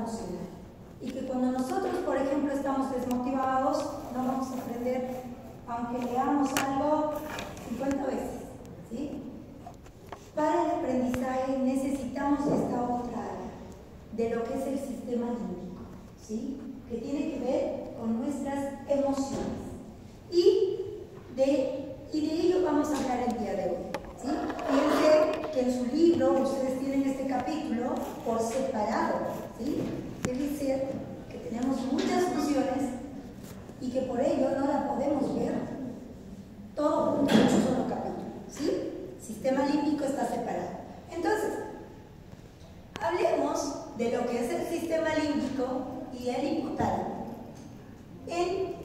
funcional. Y que cuando nosotros, por ejemplo, estamos desmotivados, no vamos a aprender, aunque leamos algo 50 veces, ¿sí? Para el aprendizaje necesitamos esta otra área de lo que es el sistema límbico, ¿sí? Que tiene que ver con nuestras emociones. Y de ello vamos a hablar el día de hoy, ¿sí? Fíjense que en su libro ustedes tienen este capítulo por separado, ¿sí? Que dice que tenemos muchas funciones y que por ello no la podemos ver todo junto en un solo capítulo, ¿sí? Sistema límbico está separado. Entonces, hablemos de lo que es el sistema límbico y el hipotálamo en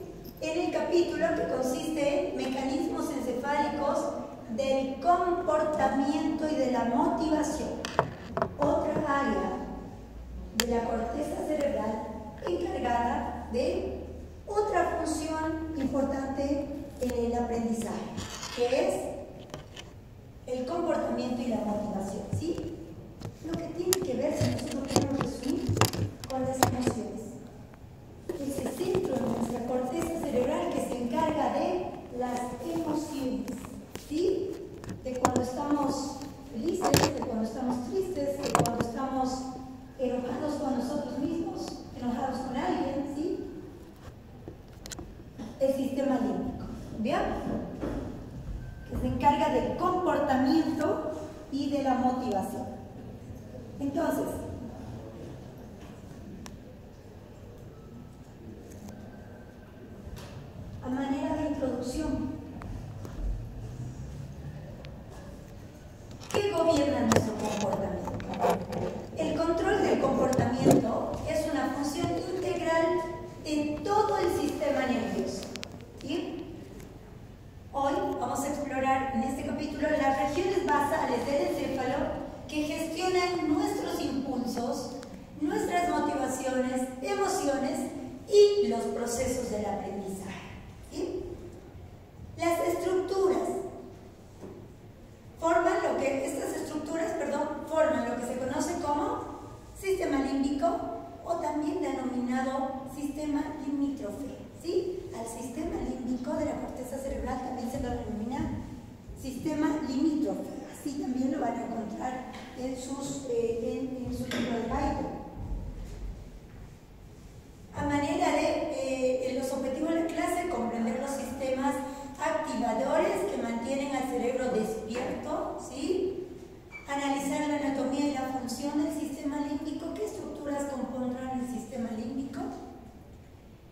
el capítulo que consiste en mecanismos encefálicos del comportamiento y de la motivación. Otra área de la corteza cerebral encargada de otra función importante en el aprendizaje, que es el comportamiento y la motivación, ¿sí? Lo que tiene que ver, si nosotros queremos resumir, con las emociones. Ese centro de nuestra corteza cerebral que se encarga de las emociones, ¿sí? De cuando estamos felices, de cuando estamos tristes, de cuando estamos enojados con nosotros mismos, enojados con alguien, ¿sí? El sistema límbico, ¿bien? Que se encarga del comportamiento y de la motivación. Entonces, a manera de introducción, ¿qué gobierna nuestro comportamiento? El control del comportamiento es una función integral de todo el sistema nervioso, ¿sí? Hoy vamos a explorar en este capítulo las regiones basales del encéfalo que gestionan nuestros impulsos, nuestras motivaciones, emociones y los procesos del aprendizaje, ¿sí? Las estructuras forman lo que se conoce como sistema límbico o también denominado sistema limítrofe, ¿sí? Al sistema límbico de la corteza cerebral también se lo denomina sistema limítrofe. Así también lo van a encontrar en su libro de Gaido. A manera de los objetivos de la clase, comprender los sistemas activadores que mantienen al cerebro despierto, ¿sí? Analizar la anatomía y la función del sistema límbico, qué estructuras compondrán el sistema límbico,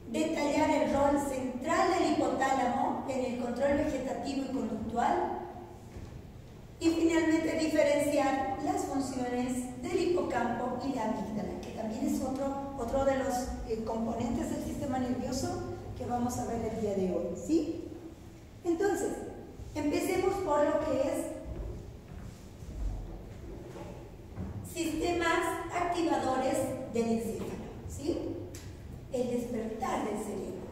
detallar el rol central del hipotálamo en el control vegetativo y conductual, y finalmente diferenciar las funciones del hipocampo y la amígdala, que también es otro de los componentes del sistema nervioso que vamos a ver el día de hoy, ¿sí? Entonces, empecemos por lo que es sistemas activadores del encéfalo, ¿sí? El despertar del cerebro.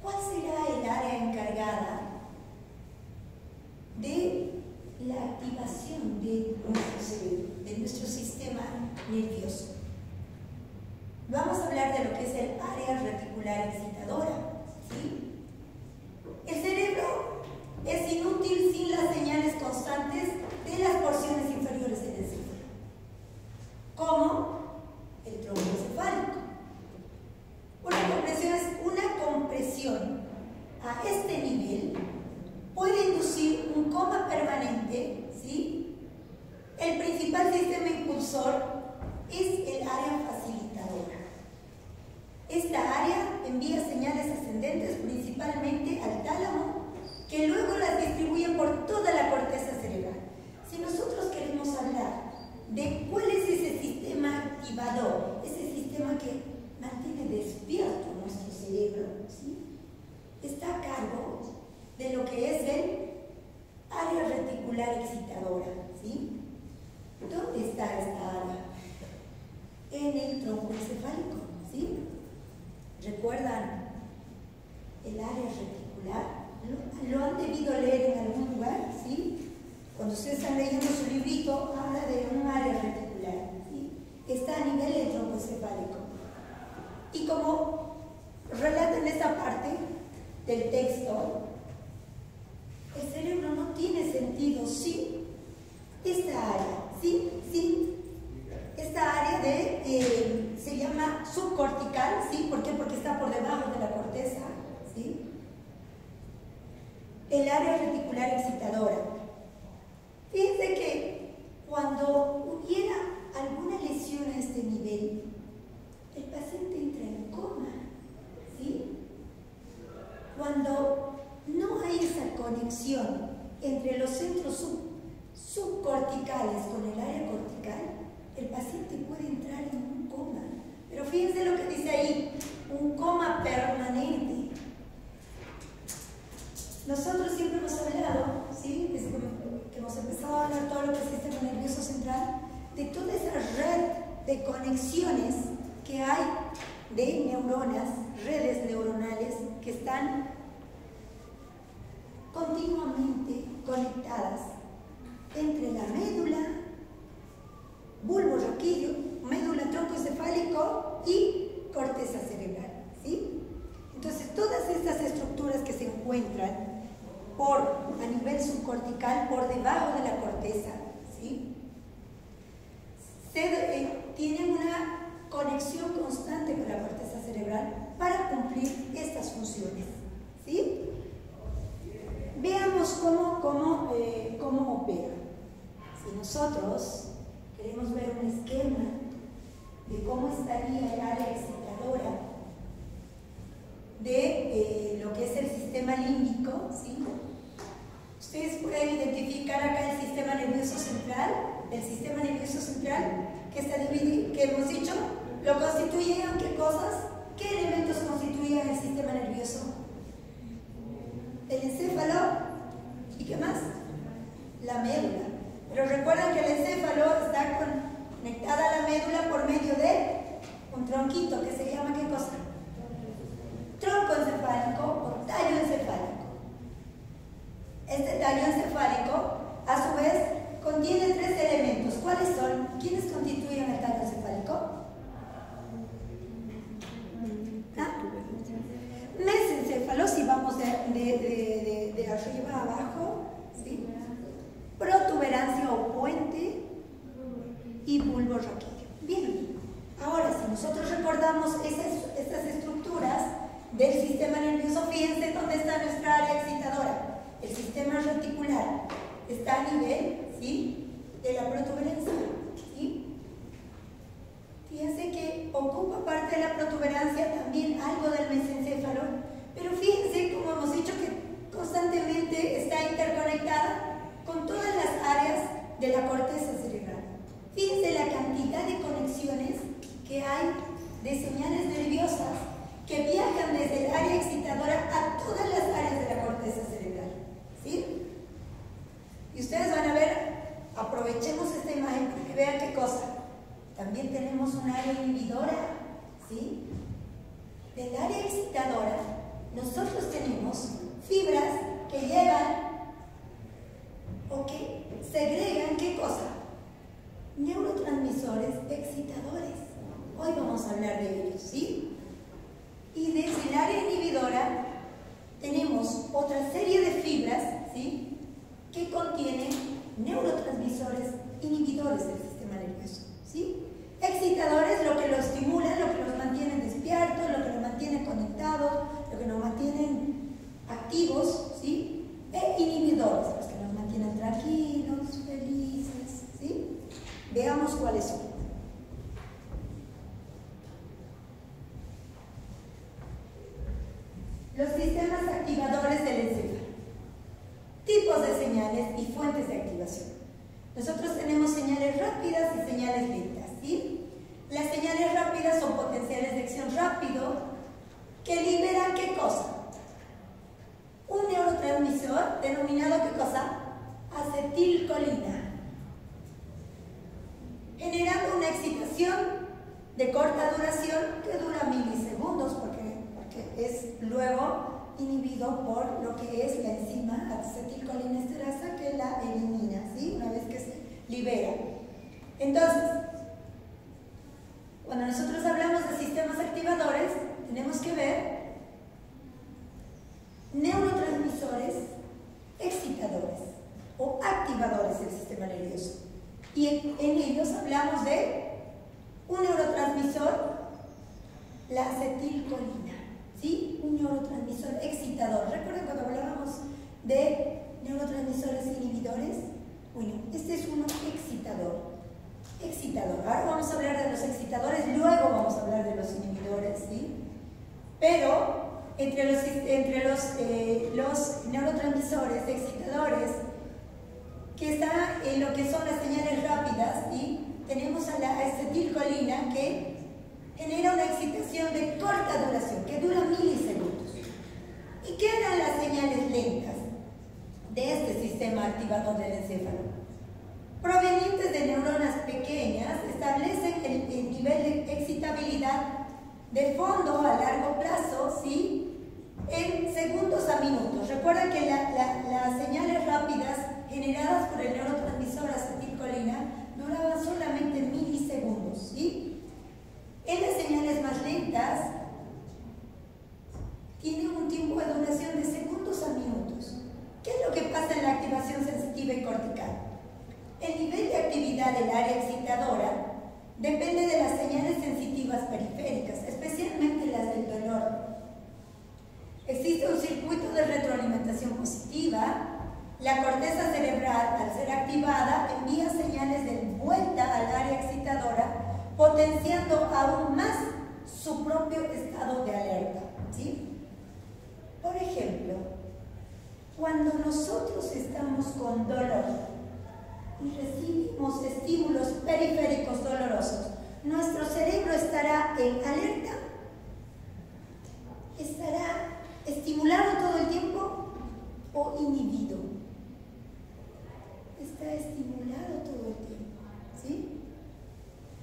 ¿Cuál será el área encargada de la activación de nuestro cerebro, de nuestro sistema nervioso? Vamos a hablar de lo que es el área reticular excitadora, ¿sí? El cerebro es inútil sin las señales constantes de las porciones inferiores del encéfalo, como el tronco encefálico. Una compresión a este nivel puede inducir un coma permanente, ¿sí? El principal sistema impulsor es el área facilitadora. Esta área envía señales ascendentes principalmente al tálamo, que luego las distribuye por toda la corteza cerebral. Si nosotros queremos hablar de cuál es ese sistema activador, ese sistema que mantiene despierto nuestro cerebro, ¿sí? Está a cargo de lo que es el área reticular excitadora, ¿sí? ¿Dónde está esta área? En el tronco encefálico, ¿sí? ¿Recuerdan el área reticular? ¿Lo han debido leer en algún lugar? ¿Sí? Cuando ustedes están leyendo su librito, habla de un área reticular, ¿sí? Está a nivel del tronco encefálico. del texto, el cerebro no tiene sentido sin esta área, sin esta área se llama subcortical, ¿sí? ¿Por qué? Porque está por debajo de la corteza, ¿sí? El área reticular excitadora. Fíjense que cuando hubiera alguna lesión a este nivel, el paciente entra en coma, ¿sí? Cuando no hay esa conexión entre los centros subcorticales con el área cortical, el paciente puede entrar en un coma. Pero fíjense lo que dice ahí, un coma permanente. Nosotros siempre hemos hablado, ¿sí? Desde que hemos empezado a hablar todo lo que es el sistema nervioso central, de toda esa red de conexiones que hay de neuronas, redes neuronales que están continuamente conectadas entre la médula, bulbo raquídeo, médula troncoencefálico y corteza cerebral, ¿sí? Entonces, todas estas estructuras que se encuentran a nivel subcortical, por debajo de la corteza, ¿sí? Tienen una conexión constante con la corteza cerebral para cumplir estas funciones, ¿sí? Veamos cómo opera. Si nosotros queremos ver un esquema de cómo estaría el área excitadora de lo que es el sistema límbico, ¿sí? Ustedes pueden identificar acá el sistema nervioso central, que está dividido, que hemos dicho, lo constituyen ¿qué cosas? ¿Qué elementos constituyen el sistema nervioso? El encéfalo, ¿y qué más? La médula. Pero recuerden que el encéfalo está conectada a la médula por medio de un tronquito que se llama ¿qué cosa? Tronco encefálico o tallo encefálico. Este tallo encefálico, a su vez, contiene 3 elementos. ¿Cuáles son? ¿Quiénes constituyen el tallo encefálico? Mesencéfalo, si vamos de arriba a abajo, ¿sí? Protuberancia o puente y bulbo raquídeo. Bien, ahora si nosotros recordamos estas estructuras del sistema nervioso, fíjense dónde está nuestra área excitadora. El sistema reticular está a nivel, ¿sí?, de la protuberancia, ¿sí? Fíjense que ocupa parte de la protuberancia, también algo del mesencéfalo, pero fíjense, como hemos dicho, que constantemente está interconectada con todas las áreas de la corteza cerebral. Fíjense la cantidad de conexiones que hay de señales nerviosas que viajan desde el área excitadora a todas las áreas de la corteza cerebral, ¿sí? Y ustedes van a ver, aprovechemos esta imagen para que vean qué cosa. También tenemos un área inhibidora, ¿sí? Del área excitadora, nosotros tenemos fibras que llevan o que segregan, ¿qué cosa? Neurotransmisores excitadores. Hoy vamos a hablar de ellos, ¿sí? Y desde el área inhibidora tenemos otra serie de fibras, ¿sí?, que contienen neurotransmisores inhibidores del sistema nervioso, ¿sí? Excitadores, lo que lo estimulan, lo que los mantienen despiertos, lo que los mantienen conectados, lo que nos mantienen activos, ¿sí? E inhibidores, los que nos mantienen tranquilos, felices, ¿sí? Veamos cuáles son. Los sistemas activadores del encéfalo. Tipos de señales y fuentes de activación. Nosotros tenemos señales rápidas y señales lentas, ¿sí? Las señales rápidas son potenciales de acción rápido que liberan ¿qué cosa? Un neurotransmisor denominado ¿qué cosa? Acetilcolina, generando una excitación de corta duración que dura milisegundos porque es luego inhibido por lo que es la enzima acetilcolinesterasa que la elimina, ¿sí? Una vez que se libera. Entonces, cuando nosotros hablamos de sistemas activadores, tenemos que ver neurotransmisores excitadores o activadores del sistema nervioso. Y en ellos hablamos de un neurotransmisor, la acetilcolina, ¿sí? Un neurotransmisor excitador. ¿Recuerdan cuando hablábamos de neurotransmisores inhibidores? Bueno, este es uno excitador. Ahora vamos a hablar de los excitadores, luego vamos a hablar de los inhibidores, ¿sí? Pero entre los neurotransmisores excitadores, que está en lo que son las señales rápidas, ¿sí? Tenemos a la acetilcolina, que genera una excitación de corta duración, que dura milisegundos. ¿Y qué harán las señales lentas de este sistema activador del encéfalo? Provenientes de neuronas pequeñas, establecen el nivel de excitabilidad de fondo a largo plazo, ¿sí? En segundos a minutos. Recuerden que las señales rápidas generadas por el neurotransmisor acetilcolina duraban solamente milisegundos, ¿sí? En las señales más lentas tienen un tiempo de duración de segundos a minutos. ¿Qué es lo que pasa en la activación sensitiva y cortical? El nivel de actividad del área excitadora depende de las señales sensitivas periféricas, especialmente las del dolor. Existe un circuito de retroalimentación positiva. La corteza cerebral, al ser activada, envía señales de vuelta al área excitadora, potenciando aún más su propio estado de alerta, ¿sí? Por ejemplo, cuando nosotros estamos con dolor y recibimos estímulos periféricos dolorosos, nuestro cerebro estará en alerta, estará estimulado todo el tiempo o inhibido. Está estimulado todo el tiempo, ¿sí?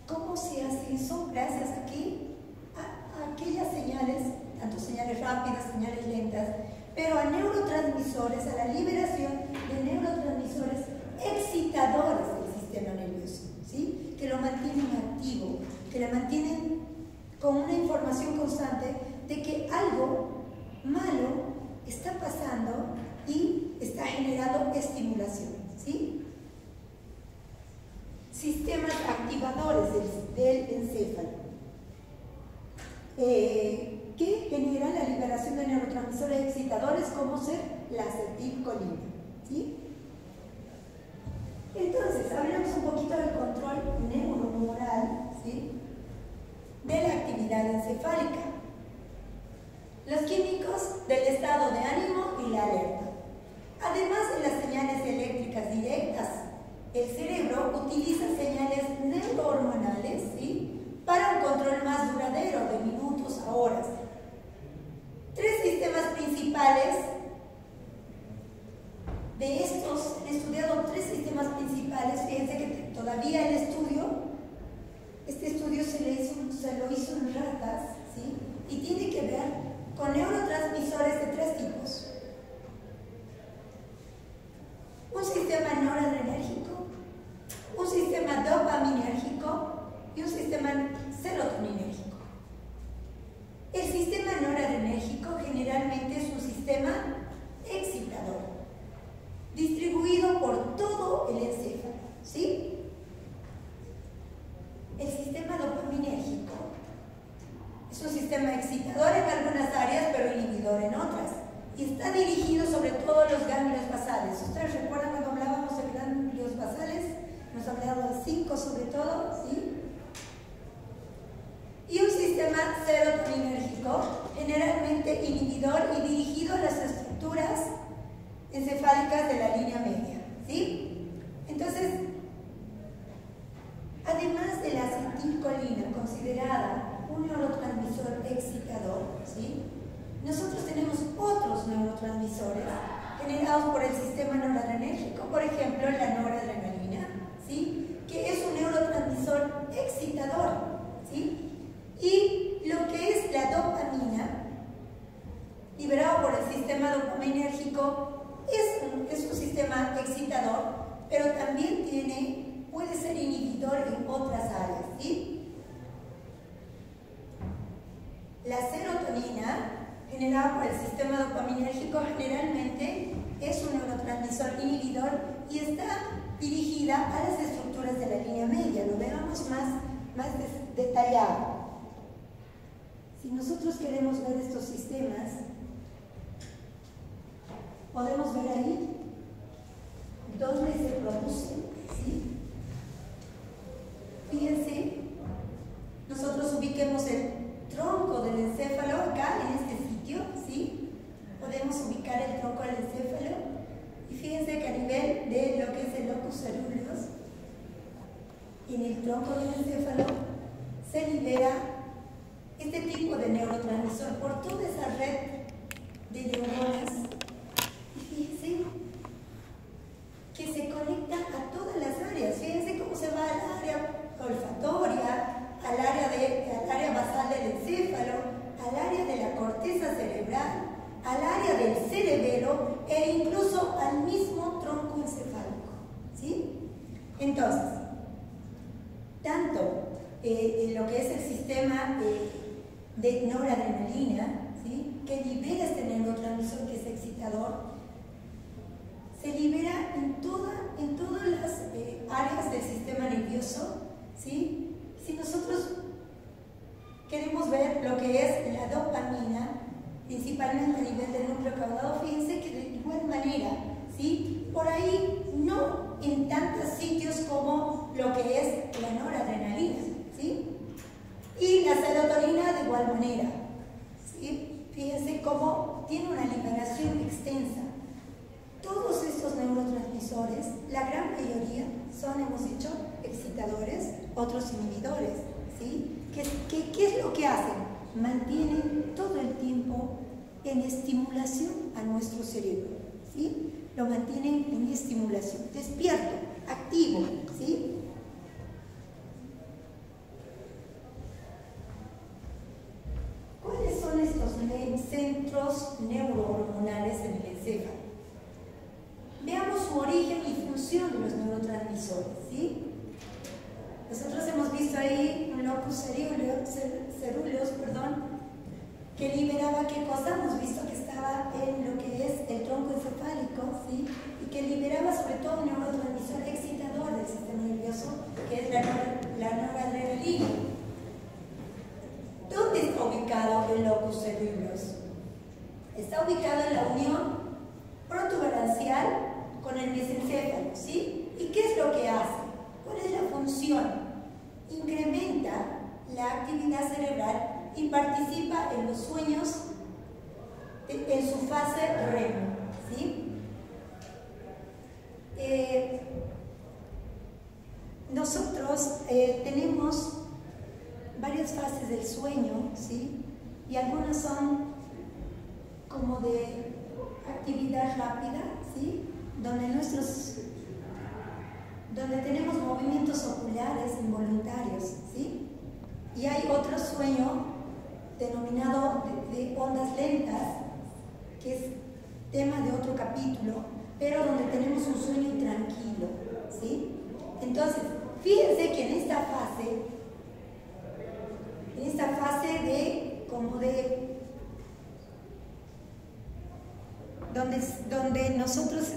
¿Cómo se hace eso? Gracias a aquellas señales, tanto señales rápidas, señales lentas, pero a neurotransmisores, a la liberación de neurotransmisores excitadores del sistema nervioso, ¿sí? Que lo mantienen activo, que lo mantienen con una información constante de que algo malo está pasando y está generando estimulación, ¿sí? Sistemas activadores del encéfalo que generan la liberación de neurotransmisores excitadores, como ser la acetilcolina, ¿sí? Entonces, hablemos un poquito del control neurohumoral, ¿sí? De la actividad encefálica. Los químicos del estado de ánimo y la alerta. Además de las señales eléctricas directas, el cerebro utiliza señales neurohormonales, ¿sí? Para un control más duradero, de minutos a horas. Tres sistemas principales de estos, he estudiado tres sistemas principales. Fíjense que todavía el estudio, este estudio se lo hizo en ratas, ¿sí? Y tiene que ver con neurotransmisores de tres tipos. Un sistema noradrenérgico, un sistema dopaminérgico y un sistema serotoninérgico. El sistema noradrenérgico generalmente es un sistema excitador, distribuido por todo el encéfalo, ¿sí? El sistema dopaminérgico es un sistema excitador en algunas áreas, pero inhibidor en otras. Y está dirigido sobre todo a los ganglios basales. ¿Ustedes recuerdan cuando hablábamos de ganglios basales? Nos hablaba de 5 sobre todo, ¿sí? Y un sistema serotoninérgico, generalmente inhibidor y dirigido a las estructuras encefálicas de la línea media, ¿sí? Entonces, además de la acetilcolina, considerada un neurotransmisor excitador, ¿sí? Nosotros tenemos otros neurotransmisores generados por el sistema noradrenérgico, por ejemplo, la noradrenalina, ¿sí? Que es un neurotransmisor excitador, ¿sí? Y lo que es la dopamina, liberado por el sistema dopaminérgico, es un sistema excitador, pero también puede ser inhibidor en otras áreas, ¿sí? La serotonina generado por el sistema dopaminérgico, generalmente es un neurotransmisor inhibidor y está dirigida a las estructuras de la línea media. Lo veamos más detallado. Si nosotros queremos ver estos sistemas, podemos ver ahí dónde se producen, ¿sí? Fíjense, nosotros ubiquemos el tronco del encéfalo acá en este sitio, ¿sí? Podemos ubicar el tronco del encéfalo y fíjense que a nivel de lo que es el locus ceruleus, en el tronco del encéfalo se libera este tipo de neurotransmisor por toda esa red de neuronas. Y fíjense que se conecta a todas las áreas. Fíjense cómo se va al área olfatoria, al área basal del encéfalo, al área de la corteza cerebral, al área del cerebelo e incluso al mismo tronco encefálico, ¿sí? Entonces, tanto lo que es el sistema de noradrenalina, ¿sí?, que libera este neurotransmisor que es excitador, se libera en todas las áreas del sistema nervioso, ¿sí? Si nosotros queremos ver lo que es la dopamina, principalmente a nivel del núcleo caudado, fíjense que de igual manera, ¿sí?, por ahí no en tantos sitios como lo que es la noradrenalina, ¿sí? Y la serotonina de igual manera, ¿sí? Fíjense cómo tiene una liberación extensa. Todos estos neurotransmisores, la gran mayoría son, hemos dicho, excitadores, otros inhibidores, ¿sí? ¿Qué es lo que hacen? Mantienen todo el tiempo en estimulación a nuestro cerebro, ¿sí? Lo mantienen en estimulación, despierto, activo, ¿sí? ¿Cuáles son estos centros neurohormonales en el encéfalo? Veamos su origen y función de los neurotransmisores, ¿sí? Nosotros hemos visto ahí un locus ceruleus, que liberaba qué cosa. Hemos visto que estaba en lo que es el tronco encefálico, ¿sí? Y que liberaba sobre todo un neurotransmisor excitador del sistema nervioso, que es la noradrenalina. ¿Dónde está ubicado el locus ceruleus? Está ubicado en la unión protuberancial con el mesencéfalo, ¿sí? ¿Y qué es lo que hace? ¿Cuál es la función? Incrementa la actividad cerebral y participa en los sueños en su fase REM, ¿sí? Nosotros tenemos varias fases del sueño, ¿sí? Y algunas son como de actividad rápida, ¿sí? Donde tenemos movimientos oculares involuntarios, ¿sí? Y hay otro sueño denominado de ondas lentas, que es tema de otro capítulo, pero donde tenemos un sueño tranquilo, ¿sí? Entonces, fíjense que en esta fase de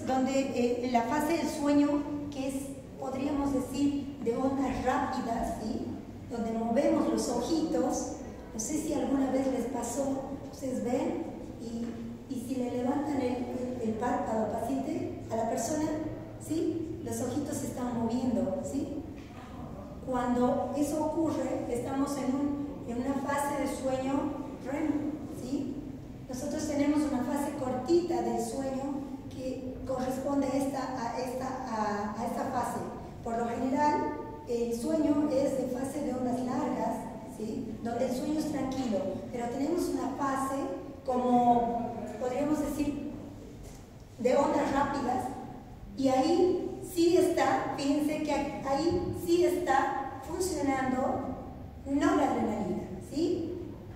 donde la fase del sueño, que es, podríamos decir, de ondas rápidas, ¿sí?, donde movemos los ojitos. No sé si alguna vez les pasó, ustedes ven y si le levantan el párpado al paciente, a la persona, ¿sí?, los ojitos se están moviendo, ¿sí? Cuando eso ocurre, estamos en una fase de sueño REM, ¿sí? Nosotros tenemos una fase cortita del sueño que corresponde a esta fase. Por lo general, el sueño es de fase de ondas largas, ¿sí?, donde el sueño es tranquilo, pero tenemos una fase, como podríamos decir, de ondas rápidas, y ahí sí está, fíjense que ahí sí está funcionando noradrenalina, ¿sí?,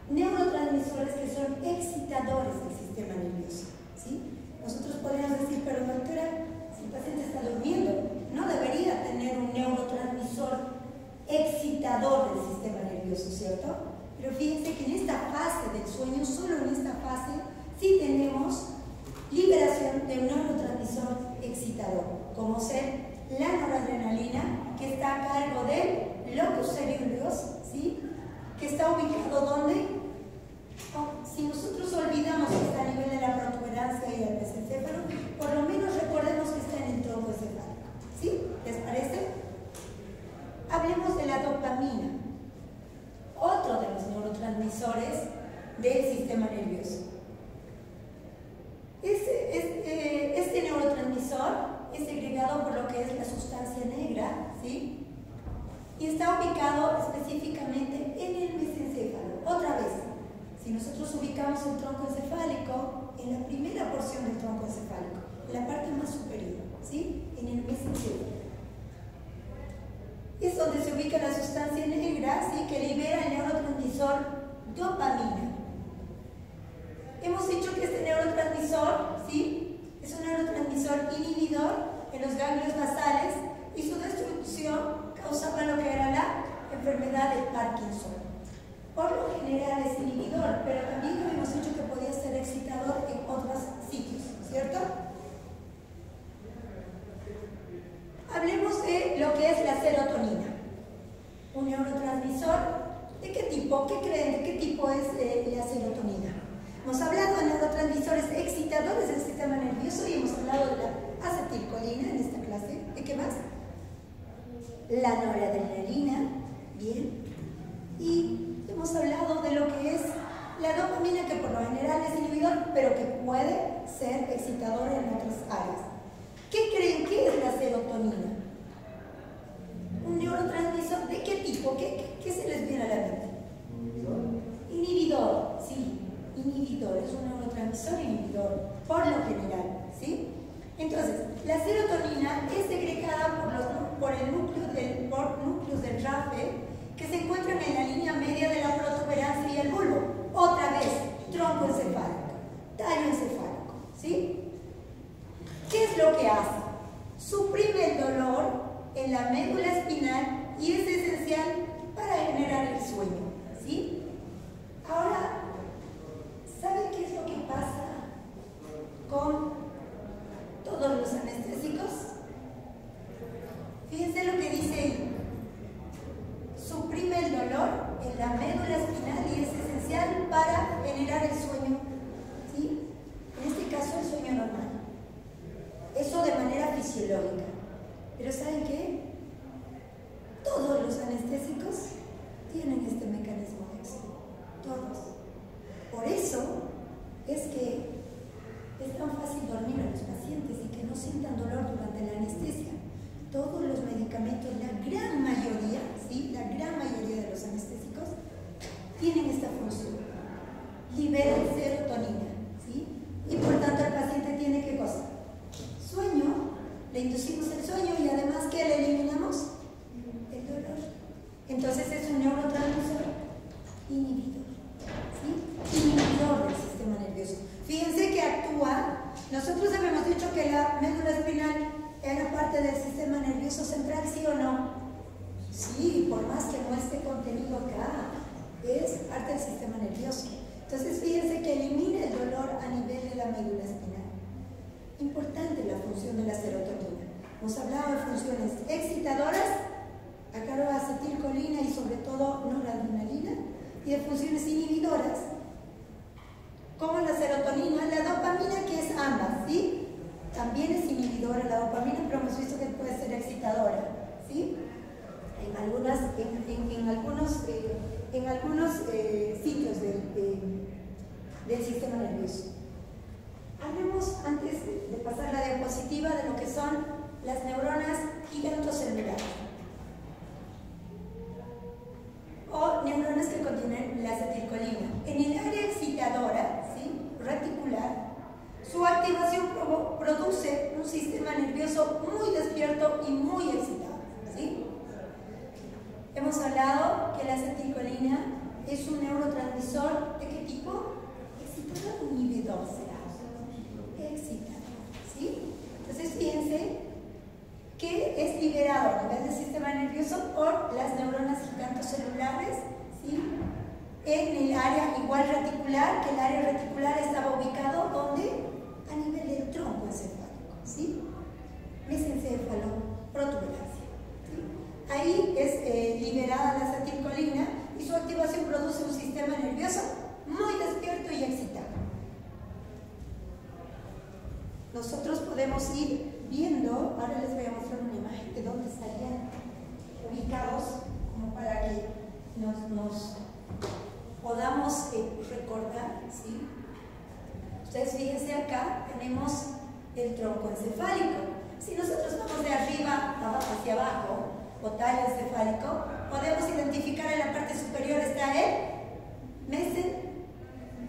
neurotransmisores que son excitadores del sistema nervioso, ¿sí? Nosotros podríamos decir, pero doctora, si el paciente está durmiendo, no debería tener un neurotransmisor excitador del sistema nervioso, ¿cierto? Pero fíjense que en esta fase del sueño, solo en esta fase, sí tenemos liberación de un neurotransmisor excitador, como ser la noradrenalina, que está a cargo del locus ceruleus, ¿sí? Que está ubicado ¿dónde? Si nosotros olvidamos que está a nivel de la protuberancia y el mesencéfalo, por lo menos recordemos que está en el tronco encefálico, ¿sí? ¿Les parece? Hablemos de la dopamina, otro de los neurotransmisores del sistema nervioso. Este neurotransmisor es segregado por lo que es la sustancia negra, ¿sí? Y está ubicado específicamente en el mesencéfalo. Otra vez, si nosotros ubicamos el tronco encefálico, en la primera porción del tronco encefálico, en la parte más superior, ¿sí? En el mesencéfalo. Es donde se ubica la sustancia negra, ¿sí? Que libera el neurotransmisor dopamina. Hemos dicho que este neurotransmisor, ¿sí? Es un neurotransmisor inhibidor en los ganglios basales y su destrucción causaba lo que era la enfermedad de Parkinson. Por lo general es inhibidor, pero también habíamos dicho que podía ser excitador en otros sitios, ¿cierto? Hablemos de lo que es la serotonina. Un neurotransmisor, ¿de qué tipo? ¿Qué creen? ¿De qué tipo es la serotonina? Hemos hablado de neurotransmisores excitadores del sistema nervioso y hemos hablado de la acetilcolina en esta clase. ¿De qué más? La noradrenalina, bien. Y hemos hablado de lo que es la dopamina, que por lo general es inhibidor, pero que puede ser excitador en otras áreas. ¿Qué creen que es la serotonina? ¿Un neurotransmisor de qué tipo? ¿Qué se les viene a la mente? Inhibidor, sí. Inhibidor, es un neurotransmisor inhibidor, por lo general, ¿sí? Entonces, la serotonina es segregada por núcleos del RAFE que se encuentran en la línea media de la protuberancia y el bulbo. Otra vez, tronco encefálico, tallo encefálico, ¿sí? ¿Qué es lo que hace? Suprime el dolor en la médula espinal y es esencial para generar el sueño, ¿sí? Ahora, ¿saben qué es lo que pasa con todos los anestésicos? Fíjense lo que dice ahí. Suprime el dolor en la médula espinal y es esencial para generar el sueño, ¿sí? En este caso el sueño normal. Eso de manera fisiológica. Pero ¿saben qué? Todos los anestésicos tienen este mecanismo de acción. Todos. Por eso es que es tan fácil dormir a los pacientes y que no sientan dolor durante la anestesia. Todos los medicamentos, la gran mayoría, ¿sí? La gran mayoría de los anestésicos tienen esta función. Liberan serotonina, ¿sí? Y por tanto el paciente tiene ¿qué cosa? Sueño, le inducimos el sueño y además ¿qué le eliminamos? El dolor. Entonces es un neurotransmisor inhibidor, ¿sí? Inhibidor del sistema nervioso. Fíjense que actúa, nosotros habíamos dicho que la médula espinal era parte del sistema nervioso central, ¿sí o no? Sí, por más que no esté contenido acá, es parte del sistema nervioso. Entonces fíjense que elimina el dolor a nivel de la médula espinal. Importante la función de la serotonina. Hemos hablado de funciones excitadoras, acá acetilcolina y sobre todo noradrenalina, y de funciones inhibidoras, como la serotonina, la dopamina, que es ambas, ¿sí? También es inhibidora la dopamina, pero hemos visto que puede ser excitadora, ¿sí? En algunos sitios del sistema nervioso. Hablemos, antes de pasar la diapositiva, de lo que son las neuronas gigantocelulares o neuronas que contienen la acetilcolina. En el área excitadora, ¿sí? Reticular, su activación produce un sistema nervioso muy despierto y muy excitado, ¿sí? Hemos hablado que la acetilcolina es un neurotransmisor ¿de qué tipo? Excitador o inhibidor será. Excitador, ¿sí? Entonces fíjense que es liberado a nivel del sistema nervioso por las neuronas gigantocelulares, ¿sí? en el área igual reticular, que el área reticular estaba ubicado ¿dónde? A nivel del tronco encefálico, ¿sí? Mesencéfalo, protuberancia, ¿sí? Ahí es liberada la acetilcolina y su activación produce un sistema nervioso muy despierto y excitado. Nosotros podemos ir viendo, ahora les voy a mostrar una imagen de dónde estarían ubicados, como para que nos podamos recordar, ¿sí? Ustedes fíjense acá, tenemos el tronco encefálico. Si nosotros vamos de arriba hacia abajo, o tallo encefálico, podemos identificar en la parte superior está el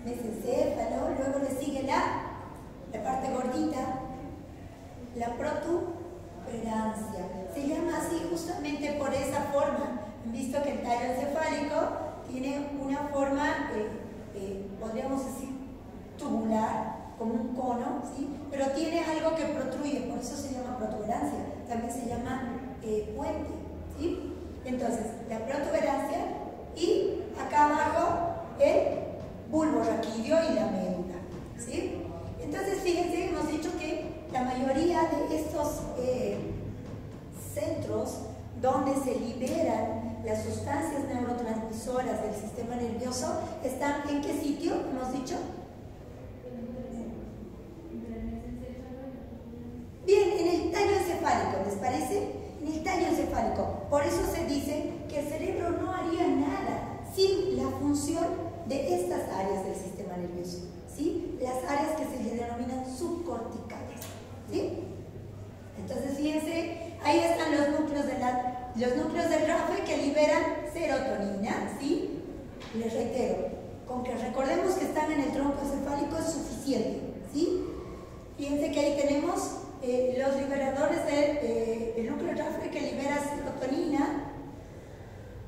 mesencéfalo, luego le sigue la parte gordita, la protuberancia. Se llama así justamente por esa forma. Han visto que el tallo encefálico tiene una forma, podríamos decir, tubular, como un cono, ¿sí? Pero tiene algo que protruye, por eso se llama protuberancia. También se llama puente, ¿sí? Entonces, la protuberancia y acá abajo el bulbo raquídeo y la médula, ¿sí? Entonces, fíjense, hemos dicho que la mayoría de estos centros donde se liberan las sustancias neurotransmisoras del sistema nervioso están ¿en qué sitio? Hemos dicho. Bien, en el tallo encefálico, ¿les parece? En el tallo encefálico. Por eso se dice que el cerebro no haría nada sin la función de estas áreas del sistema nervioso, ¿sí? Las áreas que se denominan subcorticales, ¿sí? Entonces, fíjense, ahí están los núcleos del RAFE que liberan serotonina, ¿sí? Les reitero, con que recordemos que están en el tronco encefálico es suficiente, ¿sí? Fíjense que ahí tenemos los liberadores del núcleo RAFE que libera serotonina.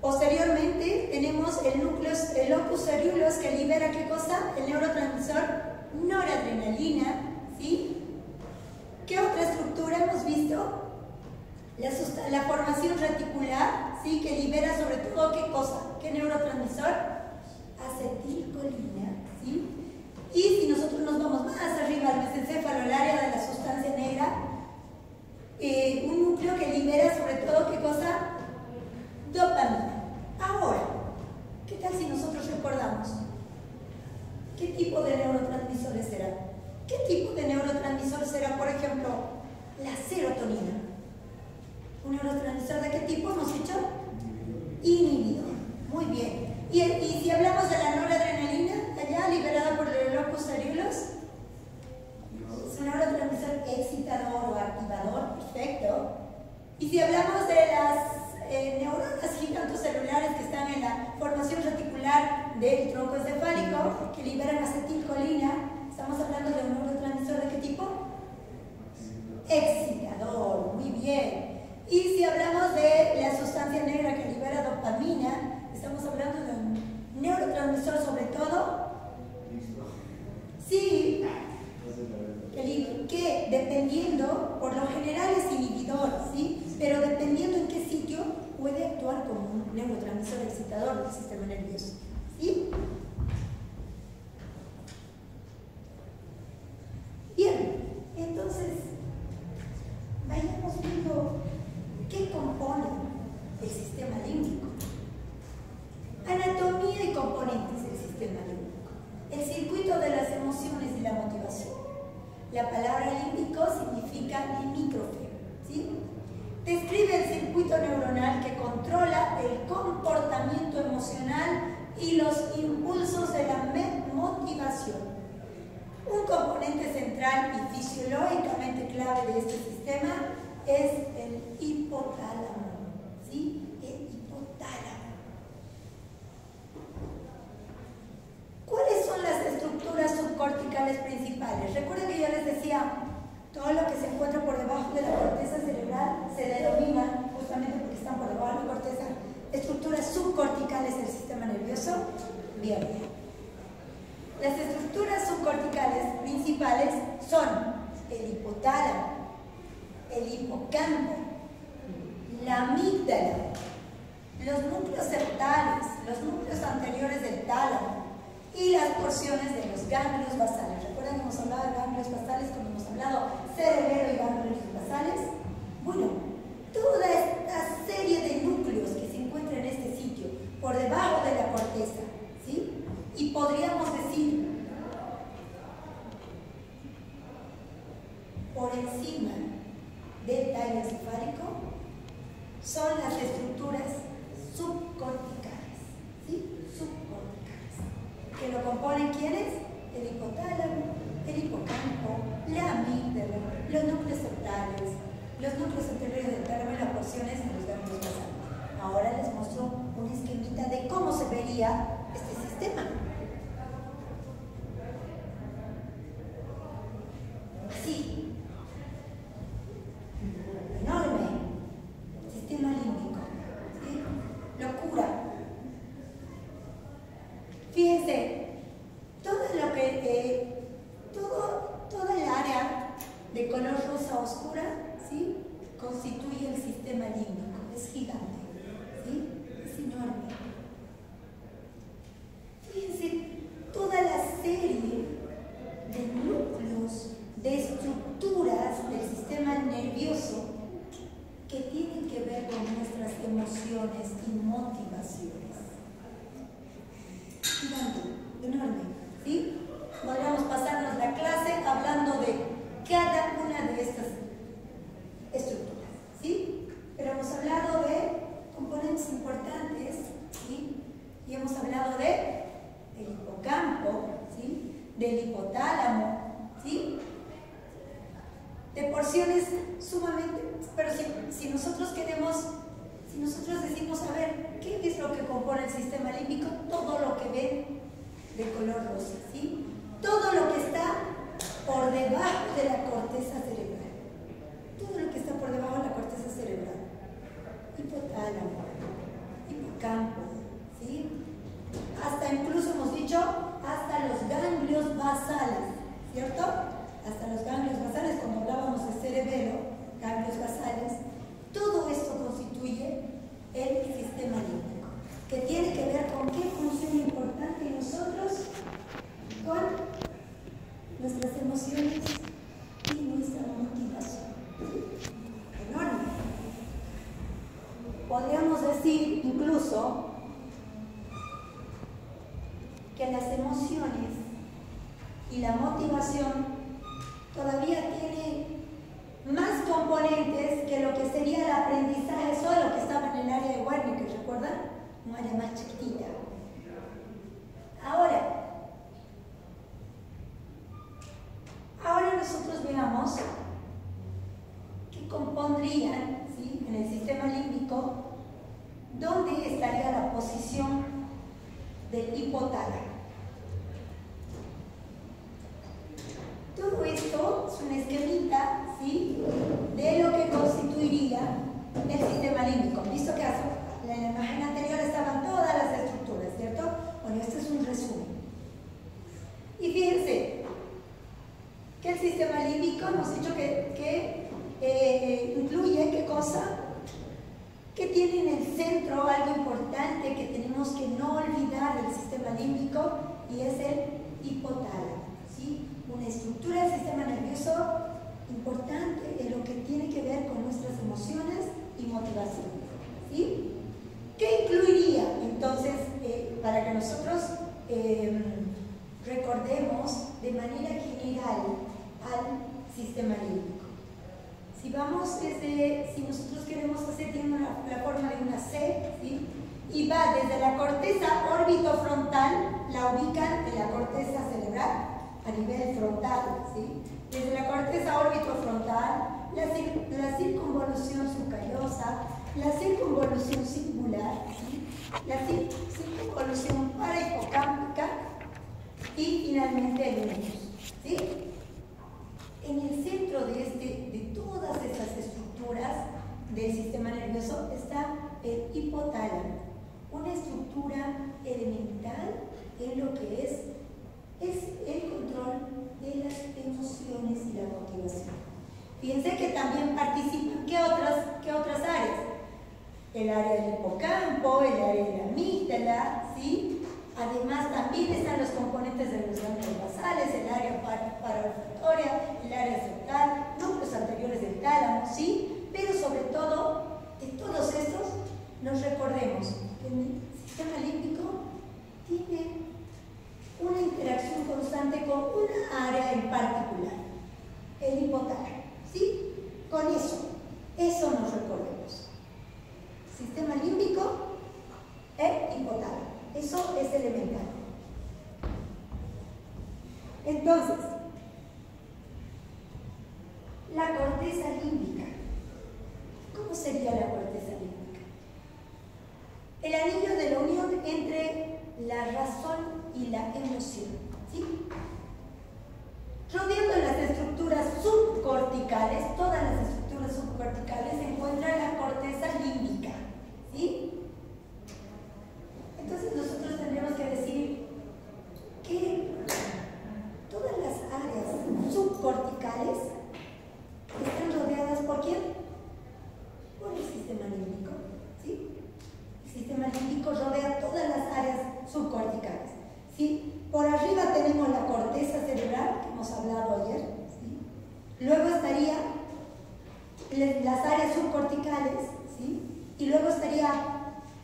Posteriormente tenemos el locus ceruleus que libera ¿qué cosa? El neurotransmisor noradrenalina, ¿sí? ¿Qué otra estructura hemos visto? La formación reticular, ¿sí? Que libera sobre todo ¿qué cosa? ¿Qué neurotransmisor? Acetilcolina, ¿sí? Y si nosotros nos vamos más arriba al mesencéfalo, el área de la sustancia negra, un núcleo que libera sobre todo ¿qué cosa? Dopamina. Ahora, ¿qué tal si nosotros recordamos? ¿Qué tipo de neurotransmisores será? ¿Qué tipo de neurotransmisor será, por ejemplo, la serotonina? ¿Un neurotransmisor de qué tipo hemos dicho? Inhibidor. Muy bien. ¿Y si hablamos de la noradrenalina, allá liberada por el locus ceruleus? Es un neurotransmisor excitador o activador, perfecto. Y si hablamos de las neuronas gigantocelulares que están en la formación reticular del tronco encefálico, que liberan acetilcolina, estamos hablando de un neurotransmisor de qué tipo? Excitador, muy bien. Y si hablamos de la sustancia negra que libera dopamina, estamos hablando de un neurotransmisor sobre todo, sí, que dependiendo, por lo general es inhibidor, ¿sí? Pero dependiendo en qué sitio puede actuar como un neurotransmisor excitador del sistema nervioso, ¿sí? Bien, entonces vayamos viendo qué compone el sistema límbico. Anatomía y componentes del sistema límbico. El circuito de las emociones y la motivación. La palabra límbico significa limítrofe, ¿sí? Describe el circuito neuronal que controla el comportamiento emocional y los impulsos de la motivación. Un componente central y fisiológicamente clave de este sistema es el hipotálamo, ¿sí? El hipotálamo. ¿Cuáles son las estructuras subcorticales principales? Recuerden que yo les decía, todo lo que se encuentra por debajo de la corteza cerebral se denomina, justamente porque están por debajo de la corteza, estructuras subcorticales del sistema nervioso. Bien. Las estructuras subcorticales principales son el hipotálamo, el hipocampo, la amígdala, los núcleos septales, los núcleos anteriores del tálamo y las porciones de los ganglios basales. ¿Recuerdan que hemos hablado de ganglios basales cuando hemos hablado cerebelo y ganglios basales? Bueno, toda esta serie de núcleos que se encuentran en este sitio, por debajo de la corteza, ¿sí? Y podríamos decir, por encima del tallo encefálico, son las estructuras subcorticales, ¿sí? Subcorticales. ¿Que lo componen quiénes? El hipotálamo, el hipocampo, la amígdala, los núcleos centrales, los núcleos anteriores del tálamo y las porciones de los ganglios basales. Ahora les muestro un esquemita de cómo se vería este sistema. Así. Enorme. Sistema límbico. ¿Sí? Locura. Fíjense, toda el área de color rosa oscura, ¿sí? Constituye el sistema límbico. Es gigante, ¿sí? Es enorme. Fíjense toda la serie de núcleos, de estructuras del sistema nervioso que tienen que ver con nuestras emociones y motivaciones. Gigante, enorme, ¿sí? Podríamos pasarnos la clase hablando de cada una de estas estructuras, ¿sí? Pero hemos hablado de componentes importantes, ¿sí? Y hemos hablado del hipocampo, ¿sí? Del hipotálamo, ¿sí? De porciones sumamente... Pero si nosotros queremos, si nosotros decimos, a ver, ¿qué es lo que compone el sistema límbico? Todo lo que ven de color rosa, ¿sí? Todo lo que está por debajo de la corteza cerebral. Todo lo que está por debajo de la corteza cerebral. Hipotálamo, hipocampo, ¿sí? Hasta incluso hemos dicho, hasta los ganglios basales, ¿cierto? Hasta los ganglios basales, cuando hablábamos de cerebelo, ganglios basales, todo esto constituye el sistema límbico, que tiene que ver con qué función importante en nosotros, con nuestras emociones y nuestra motivación. Enorme. Podríamos decir incluso que las emociones y la motivación todavía tiene más componentes que lo que sería el aprendizaje solo que estaba en el área de Wernicke, ¿recuerdan? Un área más chiquitita. Ahora nosotros veamos qué compondrían, ¿sí? En el sistema límbico, dónde estaría la posición del hipotálamo. Todo esto es un esquemita, ¿sí? De lo que constituiría el sistema límbico. Visto que en la imagen anterior estaban todas las estructuras, ¿cierto? Bueno, este es un resumen. Y fíjense que el sistema límbico hemos dicho que incluye, ¿qué cosa? Que tiene en el centro algo importante que tenemos que no olvidar del sistema límbico, y es el hipotálamo, ¿sí? Una estructura del sistema nervioso importante en lo que tiene que ver con nuestras emociones y motivaciones, ¿sí? ¿Qué incluiría entonces para que nosotros recordemos de manera general al sistema límbico? Si vamos si nosotros queremos hacer, tiene la forma de una C, ¿sí? Y va desde la corteza orbitofrontal, la ubican en la corteza cerebral a nivel frontal, ¿sí? Desde la corteza orbitofrontal, la circunvolución subcallosa, la circunvolución singular, ¿sí? La circunvolución parahipocámpica y finalmente el humerus, ¿sí? En el centro de todas estas estructuras del sistema nervioso está el hipotálamo, una estructura elemental en lo que es el control de las emociones y la motivación. Fíjense que también participan, ¿qué otras áreas? El área del hipocampo, el área de la amígdala, límbica, ¿sí? Además también están los componentes de los ganglios basales, el área paraolfatoria, el área central, núcleos anteriores del tálamo, ¿sí? Pero sobre todo, de todos estos, nos recordemos que el sistema límbico tiene una interacción constante con una área en particular, el hipotálamo, ¿sí? Con eso nos recordemos. Sistema límbico e hipotálamo. Eso es elemental. Entonces, la corteza límbica. ¿Cómo sería la corteza límbica? El anillo de la unión entre la razón y la emoción, ¿sí? Rodeando las estructuras subcorticales, todas las estructuras subcorticales, se encuentra la corteza límbica, ¿sí? Entonces nosotros tendríamos que decir que todas las áreas subcorticales están rodeadas ¿por quién? Por el sistema límbico, ¿sí? El sistema límbico rodea todas las áreas subcorticales, ¿sí? Por arriba tenemos la corteza cerebral, que hemos hablado ayer, ¿sí? Luego estaría las áreas subcorticales, ¿sí? Y luego estaría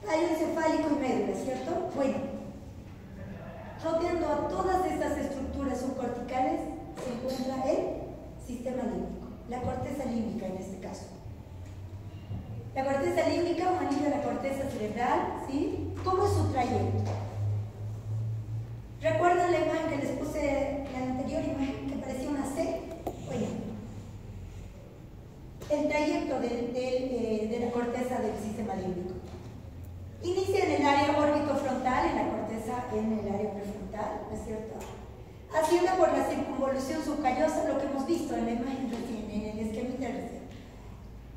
tallo encefálico y médula, ¿cierto? Bueno, rodeando a todas estas estructuras subcorticales se encuentra el sistema límbico, la corteza límbica en este caso. La corteza límbica, un anillo de la corteza cerebral, ¿sí? ¿Cómo es su trayecto? ¿Recuerdan la imagen que les puse, la anterior imagen que parecía una C? Bueno, el trayecto de la corteza del sistema límbico. Inicia en el área órbito-frontal, en la corteza, en el área prefrontal, ¿no es cierto? Asciende por la circunvolución subcallosa, lo que hemos visto en la imagen recién, en el esquemita recién.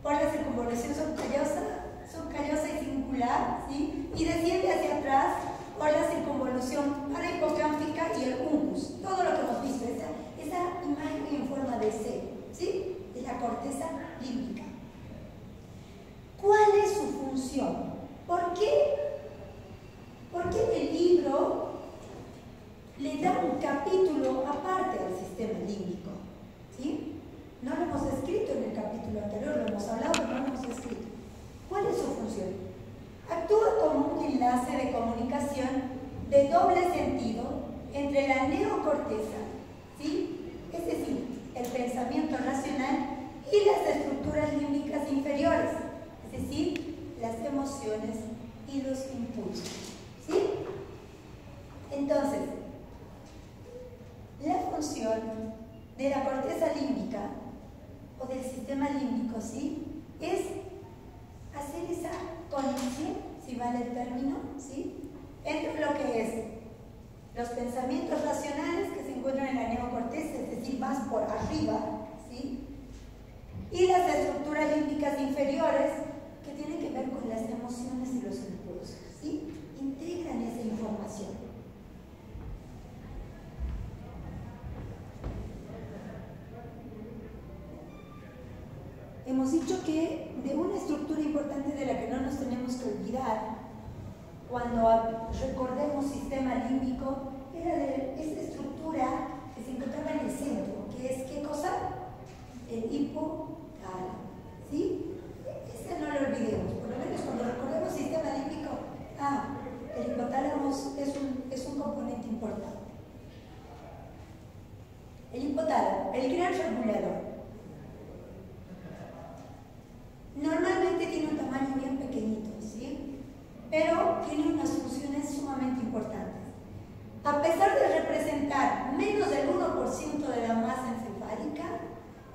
Por la circunvolución subcallosa y singular, ¿sí? Y desciende hacia atrás por la circunvolución parahipocámpica y el uncus. Todo lo que hemos visto, esa imagen en forma de C, ¿sí? De la corteza límbica. ¿Cuál es su función? ¿Por qué el libro le da un capítulo aparte al sistema límbico? ¿Sí? No lo hemos escrito en el capítulo anterior, lo hemos hablado, pero no lo hemos escrito. ¿Cuál es su función? Actúa como un enlace de comunicación de doble sentido entre la neocorteza, ¿sí? Es decir, el pensamiento racional y las estructuras límbicas inferiores, es decir, las emociones y los impulsos, ¿sí? Entonces, la función de la corteza límbica o del sistema límbico, ¿sí? Es hacer esa conexión, si vale el término, ¿sí? Entre lo que es los pensamientos racionales que se encuentran en la neocorteza, es decir, más por arriba, ¿sí? Y las estructuras límbicas inferiores que tienen que ver con las emociones y los impulsos, ¿sí? Integran esa información. Hemos dicho que de una estructura importante de la que no nos tenemos que olvidar cuando recordemos sistema límbico era de esa estructura que se encontraba en el centro, que es ¿qué cosa? El hipotálamo, ¿sí? Ese no lo olvidemos, por lo menos cuando recordemos sistema límbico, el hipotálamo es un componente importante. El hipotálamo, el gran regulador. Normalmente tiene un tamaño bien pequeñito, ¿sí? Pero tiene unas funciones sumamente importantes. A pesar de representar menos del 1% de la masa encefálica,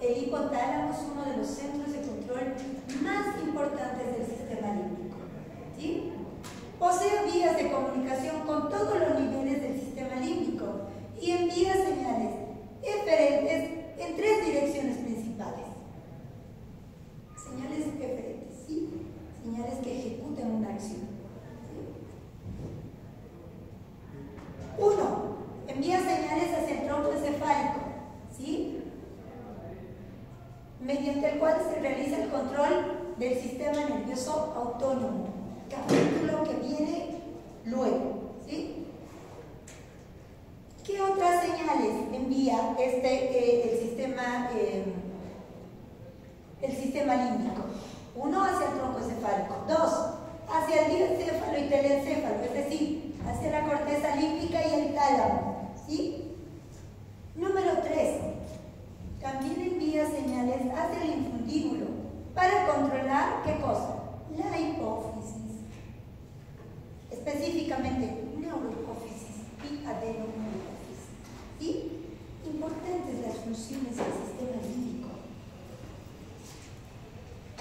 el hipotálamo es uno de los centros de control más importantes del sistema límbico, ¿sí? Posee vías de comunicación con todos los niveles del sistema límbico y envía señales eferentes en 3 direcciones principales. Señales eferentes, ¿sí? Señales que ejecutan una acción. ¿Sí? 1. Envía señales hacia el tronco encefálico, ¿sí? Mediante el cual se realiza el control del sistema nervioso autónomo, capítulo que viene luego. el telencéfalo, es decir, hacia la corteza límbica y el tálamo, ¿sí? Número 3. También envía señales hacia el infundíbulo para controlar, ¿qué cosa? La hipófisis. Específicamente, neurohipófisis y adenoneurohipófisis. ¿Sí? Importantes las funciones del sistema límbico.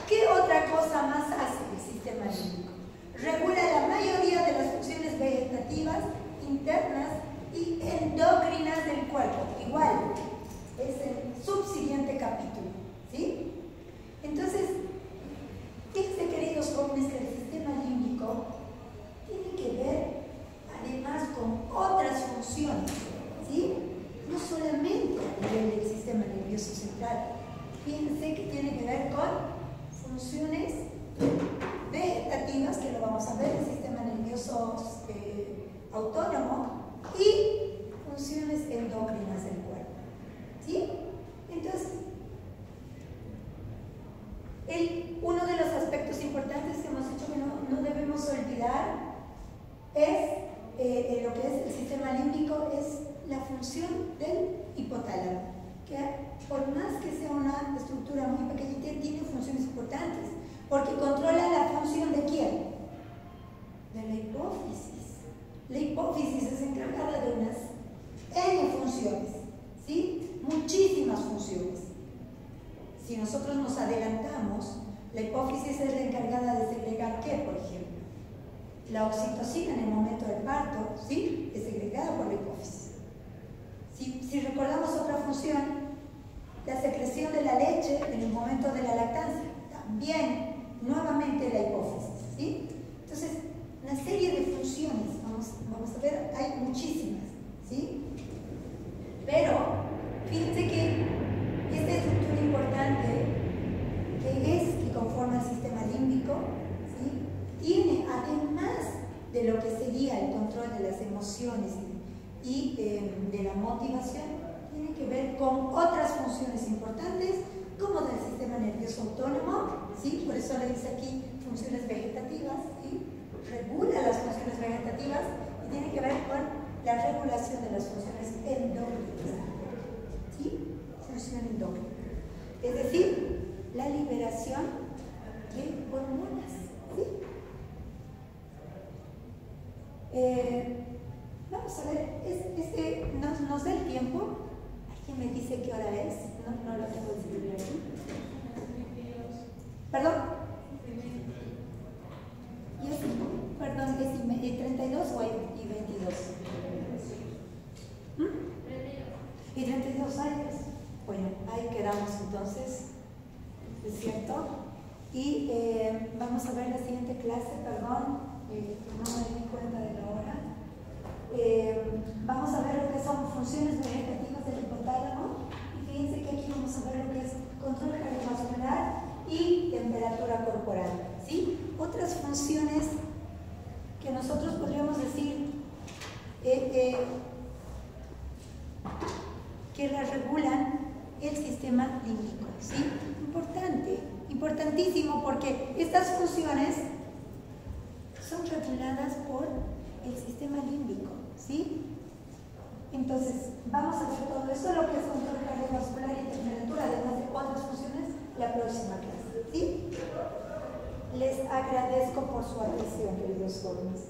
¿Qué otra cosa más hace el sistema límbico? Regula la mayoría de las funciones vegetativas, internas y endocrinas del cuerpo. Igual, es el subsiguiente capítulo, ¿sí? Entonces, fíjense, queridos jóvenes, que el sistema límbico tiene que ver además con otras funciones, ¿sí? No solamente a nivel del sistema nervioso central. Fíjense que tiene que ver con funciones vegetativas, que lo vamos a ver, el sistema nervioso autónomo, y funciones endócrinas del cuerpo, ¿sí? Entonces, uno de los aspectos importantes que hemos dicho que no debemos olvidar es lo que es el sistema límbico, es la función del hipotálamo, que por más que sea una estructura muy pequeñita, tiene funciones importantes, porque controla la función ¿de quién? De la hipófisis. La hipófisis es encargada de unas N funciones, ¿sí? Muchísimas funciones. Si nosotros nos adelantamos, la hipófisis es la encargada de segregar ¿qué, por ejemplo? La oxitocina en el momento del parto, ¿sí? Es segregada por la hipófisis. Si recordamos otra función, la secreción de la leche en el momento de la lactancia, también nuevamente la hipófisis, ¿sí? Entonces, una serie de funciones, vamos a ver, hay muchísimas, ¿sí? Pero, fíjense que esta estructura importante que conforma el sistema límbico, ¿sí? Tiene, además de lo que sería el control de las emociones y de la motivación, tiene que ver con otras funciones importantes, como del sistema nervioso autónomo, ¿sí? Por eso le dice aquí funciones vegetativas, ¿sí? Regula las funciones vegetativas y tiene que ver con la regulación de las funciones endócrinas, ¿sí? Función endócrina, es decir, la liberación de hormonas, ¿sí? Vamos a ver, nos da el tiempo. ¿Alguien me dice qué hora es? No lo tengo disponible aquí. ¿Perdón? Perdón, ¿es 32 o y 22? ¿Y 32 años? Bueno, ahí quedamos entonces, ¿es cierto? Y vamos a ver la siguiente clase, perdón, no me di cuenta de la hora. Vamos a ver lo que son funciones vegetativas del hipotálamo, y fíjense que aquí vamos a ver lo que es control cardiovascular y temperatura corporal, ¿sí? Otras funciones que nosotros podríamos decir que la regulan el sistema límbico, ¿sí? Importante, importantísimo, porque estas funciones son reguladas por el sistema límbico, ¿sí? Entonces, vamos a ver todo eso, lo que es control cardiovascular y temperatura, además de otras funciones, la próxima clase, ¿sí? Les agradezco por su atención, queridos jóvenes.